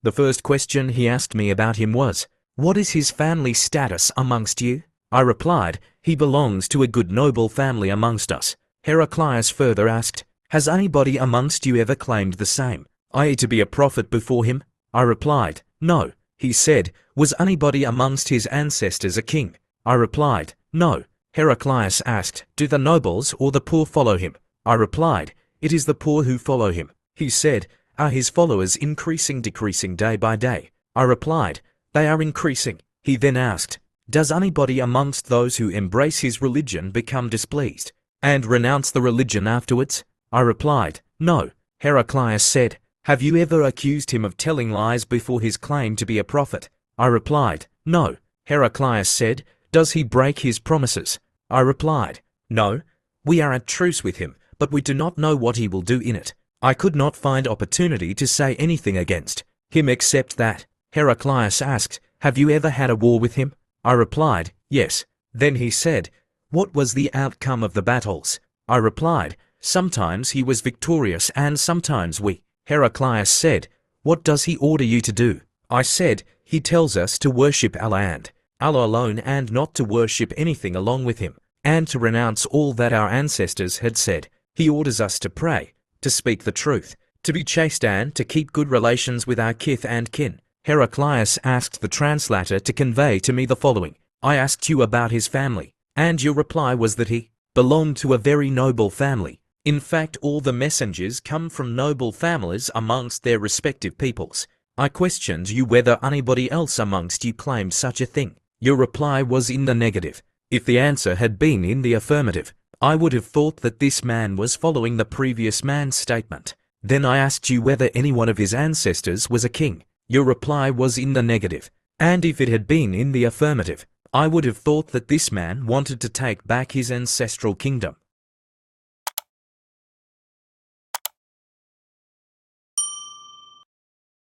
The first question he asked me about him was, "What is his family status amongst you?" I replied, "He belongs to a good noble family amongst us." Heraclius further asked, "Has anybody amongst you ever claimed the same, i.e. to be a prophet before him?" I replied, "No." He said, "Was anybody amongst his ancestors a king?" I replied, "No." Heraclius asked, "Do the nobles or the poor follow him?" I replied, "It is the poor who follow him." He said, "Are his followers increasing, decreasing day by day?" I replied, "They are increasing." He then asked, "Does anybody amongst those who embrace his religion become displeased and renounce the religion afterwards?" I replied, "No." Heraclius said, "Have you ever accused him of telling lies before his claim to be a prophet?" I replied, "No." Heraclius said, "Does he break his promises?" I replied, "No. We are at truce with him, but we do not know what he will do in it." I could not find opportunity to say anything against him except that. Heraclius asked, "Have you ever had a war with him?" I replied, "Yes." Then he said, "What was the outcome of the battles?" I replied, "Sometimes he was victorious and sometimes we." Heraclius said, "What does he order you to do?" I said, "He tells us to worship Allah and Allah alone and not to worship anything along with him, and to renounce all that our ancestors had said. He orders us to pray, to speak the truth, to be chaste and to keep good relations with our kith and kin." Heraclius asked the translator to convey to me the following: "I asked you about his family, and your reply was that he belonged to a very noble family. In fact, all the messengers come from noble families amongst their respective peoples. I questioned you whether anybody else amongst you claimed such a thing. Your reply was in the negative. If the answer had been in the affirmative, I would have thought that this man was following the previous man's statement. Then I asked you whether any one of his ancestors was a king. Your reply was in the negative. And if it had been in the affirmative, I would have thought that this man wanted to take back his ancestral kingdom.